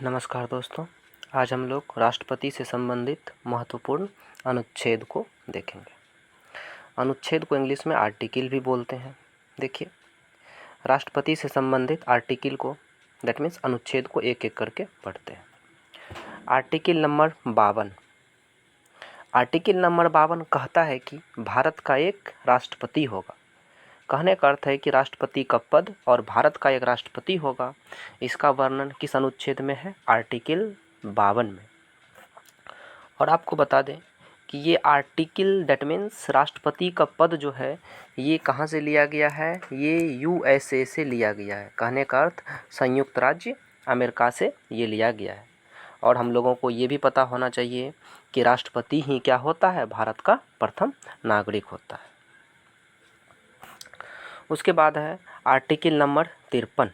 नमस्कार दोस्तों, आज हम लोग राष्ट्रपति से संबंधित महत्वपूर्ण अनुच्छेद को देखेंगे। अनुच्छेद को इंग्लिश में आर्टिकल भी बोलते हैं। देखिए, राष्ट्रपति से संबंधित आर्टिकल को दैट मीन्स अनुच्छेद को एक एक करके पढ़ते हैं। Article number 52। आर्टिकल नंबर 52 कहता है कि भारत का एक राष्ट्रपति होगा। कहने का अर्थ है कि राष्ट्रपति का पद और भारत का एक राष्ट्रपति होगा। इसका वर्णन किस अनुच्छेद में है? आर्टिकल 52 में। और आपको बता दें कि ये आर्टिकल दैट मीन्स राष्ट्रपति का पद जो है ये कहाँ से लिया गया है? ये USA से लिया गया है। कहने का अर्थ संयुक्त राज्य अमेरिका से ये लिया गया है। और हम लोगों को ये भी पता होना चाहिए कि राष्ट्रपति ही क्या होता है? भारत का प्रथम नागरिक होता है। उसके बाद है आर्टिकल नंबर 53।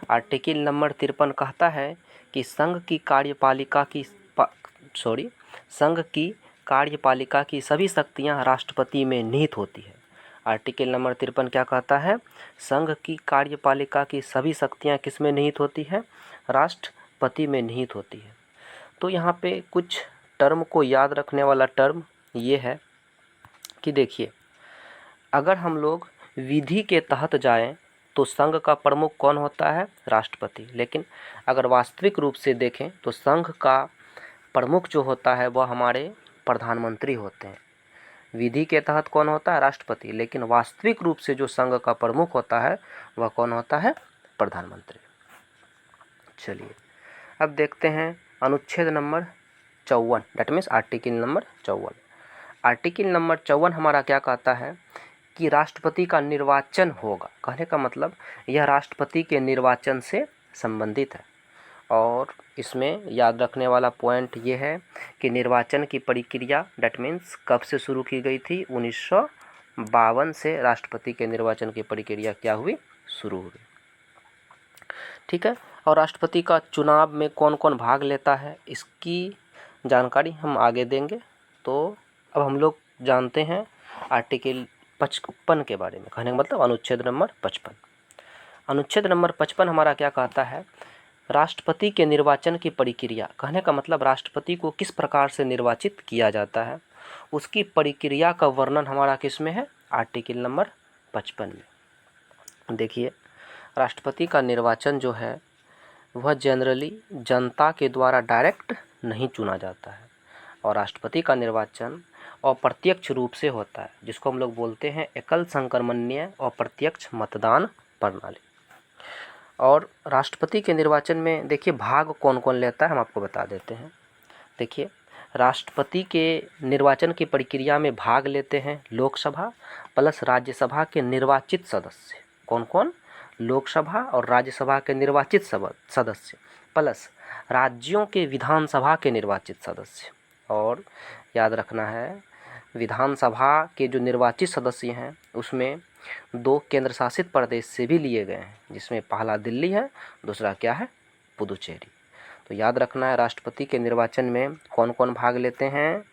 आर्टिकल नंबर 53 कहता है कि संघ की कार्यपालिका की सभी शक्तियां राष्ट्रपति में निहित होती है। आर्टिकल नंबर 53 क्या कहता है? संघ की कार्यपालिका की सभी शक्तियां किस में निहित होती है? राष्ट्रपति में निहित होती है। तो यहाँ पे कुछ टर्म को याद रखने वाला टर्म ये है कि देखिए, अगर हम लोग विधि के तहत जाएं तो संघ का प्रमुख कौन होता है? राष्ट्रपति। लेकिन अगर वास्तविक रूप से देखें तो संघ का प्रमुख जो होता है वह हमारे प्रधानमंत्री होते हैं। विधि के तहत कौन होता है? राष्ट्रपति। लेकिन वास्तविक रूप से जो संघ का प्रमुख होता है वह कौन होता है? प्रधानमंत्री। चलिए अब देखते हैं अनुच्छेद number 54 that means article number 54। Article number 54 हमारा क्या कहता है कि राष्ट्रपति का निर्वाचन होगा। कहने का मतलब यह राष्ट्रपति के निर्वाचन से संबंधित है। और इसमें याद रखने वाला पॉइंट ये है कि निर्वाचन की प्रक्रिया दैट मीन्स कब से शुरू की गई थी? 1952 से राष्ट्रपति के निर्वाचन की प्रक्रिया क्या हुई? शुरू हुई। ठीक है। और राष्ट्रपति का चुनाव में कौन कौन भाग लेता है इसकी जानकारी हम आगे देंगे। तो अब हम लोग जानते हैं आर्टिकल 55 के बारे में। कहने का मतलब अनुच्छेद नंबर 55। अनुच्छेद नंबर 55 हमारा क्या कहता है? राष्ट्रपति के निर्वाचन की प्रक्रिया। कहने का मतलब राष्ट्रपति को किस प्रकार से निर्वाचित किया जाता है उसकी प्रक्रिया का वर्णन हमारा किस में है? आर्टिकल नंबर 55 में। देखिए, राष्ट्रपति का निर्वाचन जो है वह जनरली जनता के द्वारा डायरेक्ट नहीं चुना जाता है। और राष्ट्रपति का निर्वाचन अप्रत्यक्ष रूप से होता है, जिसको हम लोग बोलते हैं एकल संक्रमणीय अप्रत्यक्ष मतदान प्रणाली। और राष्ट्रपति के निर्वाचन में देखिए भाग कौन कौन लेता है हम आपको बता देते हैं। देखिए, राष्ट्रपति के निर्वाचन की प्रक्रिया में भाग लेते हैं लोकसभा प्लस राज्यसभा के निर्वाचित सदस्य। कौन कौन? लोकसभा और राज्यसभा के निर्वाचित सदस्य प्लस राज्यों के विधानसभा के निर्वाचित सदस्य। और याद रखना है, विधानसभा के जो निर्वाचित सदस्य हैं उसमें 2 केंद्र शासित प्रदेश से भी लिए गए हैं, जिसमें पहला दिल्ली है, दूसरा क्या है? पुदुचेरी। तो याद रखना है राष्ट्रपति के निर्वाचन में कौन कौन भाग लेते हैं?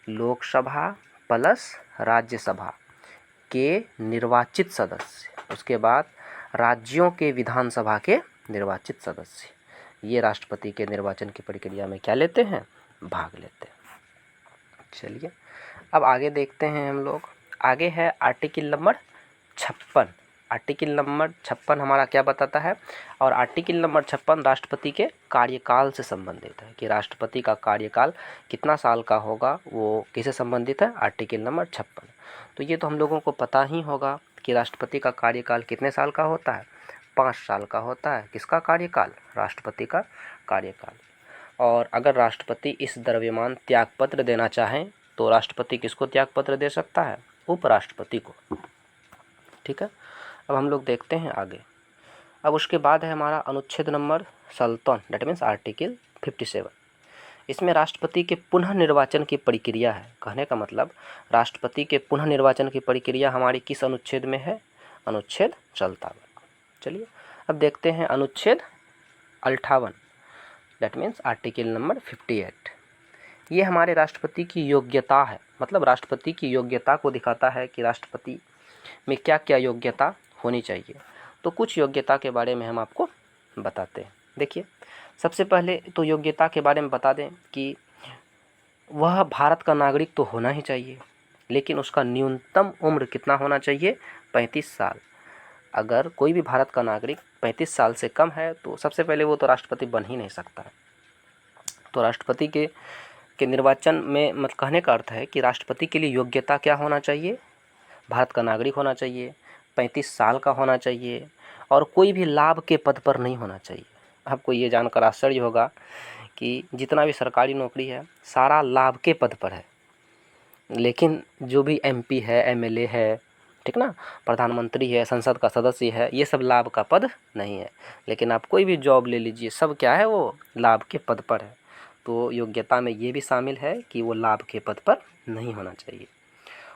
लोकसभा प्लस राज्यसभा के निर्वाचित सदस्य, उसके बाद राज्यों के विधानसभा के निर्वाचित सदस्य। ये राष्ट्रपति के निर्वाचन की प्रक्रिया में क्या लेते हैं? भाग लेते हैं। चलिए अब आगे देखते हैं हम लोग। आगे है आर्टिकल नंबर 56। आर्टिकल नंबर 56 हमारा क्या बताता है? और आर्टिकल नंबर 56 राष्ट्रपति के कार्यकाल से संबंधित है कि राष्ट्रपति का कार्यकाल कितना साल का होगा, वो किससे संबंधित है? Article number 56। तो ये तो हम लोगों को पता ही होगा कि राष्ट्रपति का कार्यकाल कितने साल का होता है? 5 साल का होता है। किसका कार्यकाल? राष्ट्रपति का कार्यकाल। और अगर राष्ट्रपति इस द्रव्यमान त्यागपत्र देना चाहें तो राष्ट्रपति किसको त्यागपत्र दे सकता है? उपराष्ट्रपति को। ठीक है। अब हम लोग देखते हैं आगे। अब उसके बाद है हमारा अनुच्छेद नंबर 57 दैट मीन्स आर्टिकल 57। इसमें राष्ट्रपति के पुनः निर्वाचन की प्रक्रिया है। कहने का मतलब राष्ट्रपति के पुनः निर्वाचन की प्रक्रिया हमारी किस अनुच्छेद में है? अनुच्छेद 57। चलिए अब देखते हैं अनुच्छेद 58 दैट मीन्स आर्टिकल नंबर 58। ये हमारे राष्ट्रपति की योग्यता है, मतलब राष्ट्रपति की योग्यता को दिखाता है कि राष्ट्रपति में क्या क्या योग्यता होनी चाहिए। तो कुछ योग्यता के बारे में हम आपको बताते हैं। देखिए, सबसे पहले तो योग्यता के बारे में बता दें कि वह भारत का नागरिक तो होना ही चाहिए, लेकिन उसका न्यूनतम उम्र कितना होना चाहिए? 35 साल। अगर कोई भी भारत का नागरिक 35 साल से कम है तो सबसे पहले वो तो राष्ट्रपति बन ही नहीं सकता है। तो राष्ट्रपति के निर्वाचन में मतलब कहने का अर्थ है कि राष्ट्रपति के लिए योग्यता क्या होना चाहिए? भारत का नागरिक होना चाहिए, 35 साल का होना चाहिए और कोई भी लाभ के पद पर नहीं होना चाहिए। आपको ये जानकर आश्चर्य होगा कि जितना भी सरकारी नौकरी है सारा लाभ के पद पर है, लेकिन जो भी एमपी है, एमएलए है, ठीक ना, प्रधानमंत्री है, संसद का सदस्य है, ये सब लाभ का पद नहीं है। लेकिन आप कोई भी जॉब ले लीजिए, सब क्या है? वो लाभ के पद पर है। तो योग्यता में ये भी शामिल है कि वो लाभ के पद पर नहीं होना चाहिए।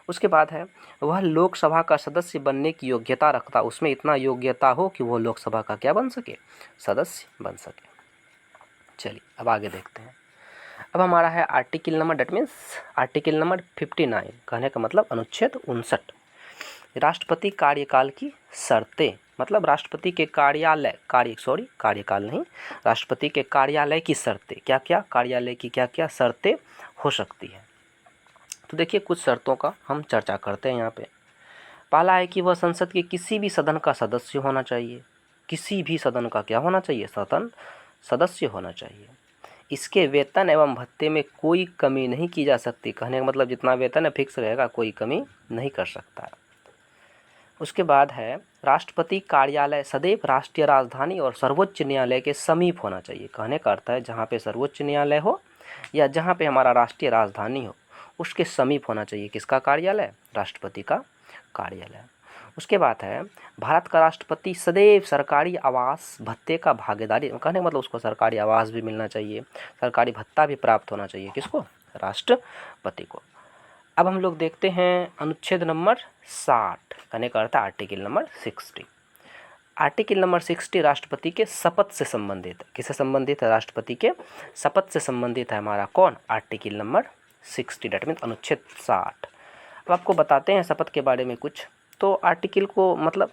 उसके बाद है वह लोकसभा का सदस्य बनने की योग्यता रखता, उसमें इतना योग्यता हो कि वो लोकसभा का क्या बन सके? सदस्य बन सके। चलिए अब आगे देखते हैं। अब हमारा है article number, that means article number 59, कहने का मतलब अनुच्छेद 59, राष्ट्रपति कार्यकाल की शर्तें। मतलब राष्ट्रपति के कार्यकाल नहीं, राष्ट्रपति के कार्यालय की शर्तें। क्या क्या? कार्यालय की क्या क्या शर्तें हो सकती है? तो देखिए कुछ शर्तों का हम चर्चा करते हैं यहाँ पे। पहला है कि वह संसद के किसी भी सदन का सदस्य होना चाहिए। किसी भी सदन का क्या होना चाहिए? सदन सदस्य होना चाहिए। इसके वेतन एवं भत्ते में कोई कमी नहीं की जा सकती। कहने का मतलब जितना वेतन है फिक्स रहेगा, कोई कमी नहीं कर सकता है। उसके बाद है राष्ट्रपति कार्यालय सदैव राष्ट्रीय राजधानी और सर्वोच्च न्यायालय के समीप होना चाहिए। कहने का अर्थ है जहाँ पे सर्वोच्च न्यायालय हो या जहाँ पे हमारा राष्ट्रीय राजधानी हो उसके समीप होना चाहिए। किसका कार्यालय? राष्ट्रपति का कार्यालय। उसके बाद है भारत का राष्ट्रपति सदैव सरकारी आवास भत्ते का भागीदारी, कहने का मतलब उसको सरकारी आवास भी मिलना चाहिए, सरकारी भत्ता भी प्राप्त होना चाहिए। किसको? राष्ट्रपति को। अब हम लोग देखते हैं अनुच्छेद नंबर 60, कहने का अर्थ है आर्टिकल नंबर 60। आर्टिकल नंबर 60 राष्ट्रपति के शपथ से संबंधित है। किससे संबंधित है? राष्ट्रपति के शपथ से संबंधित है हमारा कौन? आर्टिकल नंबर 60, डेट मीन्स अनुच्छेद 60। अब आपको बताते हैं शपथ के बारे में कुछ। तो आर्टिकल को मतलब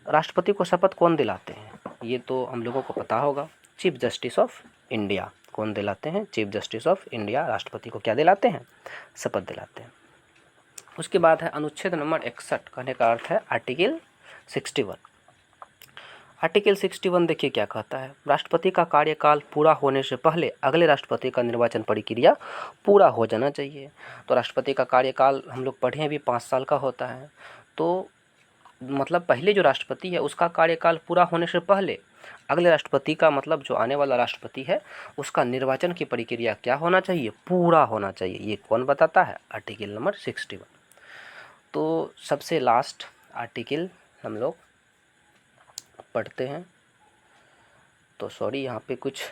राष्ट्रपति को शपथ कौन दिलाते हैं? ये तो हम लोगों को पता होगा, चीफ जस्टिस ऑफ इंडिया। कौन दिलाते हैं? चीफ जस्टिस ऑफ इंडिया राष्ट्रपति को क्या दिलाते हैं? शपथ दिलाते हैं। उसके बाद है अनुच्छेद नंबर 61, कहने का अर्थ है आर्टिकल 61। आर्टिकल 61 देखिए क्या कहता है? राष्ट्रपति का कार्यकाल पूरा होने से पहले अगले राष्ट्रपति का निर्वाचन प्रक्रिया पूरा हो जाना चाहिए। तो राष्ट्रपति का कार्यकाल हम लोग पढ़े हैं भी 5 साल का होता है। तो मतलब पहले जो राष्ट्रपति है उसका कार्यकाल पूरा होने से पहले अगले राष्ट्रपति का मतलब जो आने वाला राष्ट्रपति है उसका निर्वाचन की प्रक्रिया क्या होना चाहिए? पूरा होना चाहिए। ये कौन बताता है? Article number 61। तो सबसे लास्ट आर्टिकल हम लोग पढ़ते हैं। तो सॉरी यहाँ पे कुछ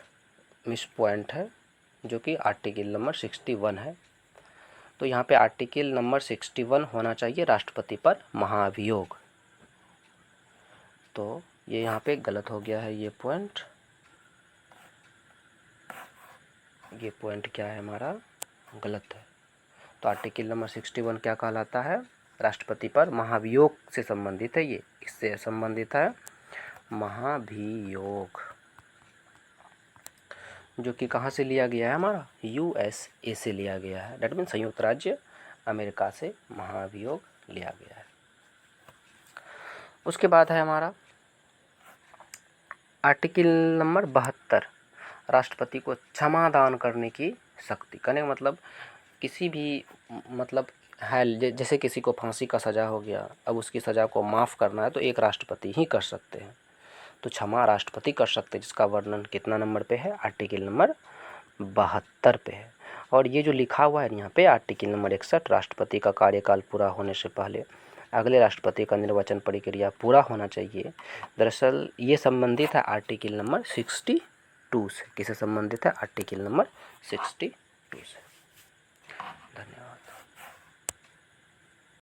मिस पॉइंट है जो कि आर्टिकल नंबर 61 है। तो यहाँ पे आर्टिकल नंबर 61 होना चाहिए राष्ट्रपति पर महाभियोग। तो ये यहाँ पे गलत हो गया है, ये पॉइंट क्या है हमारा? गलत है। तो आर्टिकल नंबर 61 क्या कहलाता है? राष्ट्रपति पर महाभियोग से संबंधित है। ये इससे संबंधित है महाभियोग, जो कि कहाँ से लिया गया है? हमारा USA से लिया गया है। डेट मीन्स संयुक्त राज्य अमेरिका से महाभियोग लिया गया है। उसके बाद है हमारा आर्टिकल नंबर 72, राष्ट्रपति को क्षमा दान करने की शक्ति। कहने का मतलब किसी भी मतलब है जैसे किसी को फांसी का सज़ा हो गया, अब उसकी सज़ा को माफ़ करना है तो एक राष्ट्रपति ही कर सकते हैं। तो क्षमा राष्ट्रपति कर सकते हैं, जिसका वर्णन कितना नंबर पे है? आर्टिकल नंबर 72 पे है। और ये जो लिखा हुआ है यहाँ पे आर्टिकल नंबर 61, राष्ट्रपति का कार्यकाल पूरा होने से पहले अगले राष्ट्रपति का निर्वाचन प्रक्रिया पूरा होना चाहिए। दरअसल ये संबंधित है आर्टिकल नंबर 62 से। किससे संबंधित है? आर्टिकल नंबर 62 से।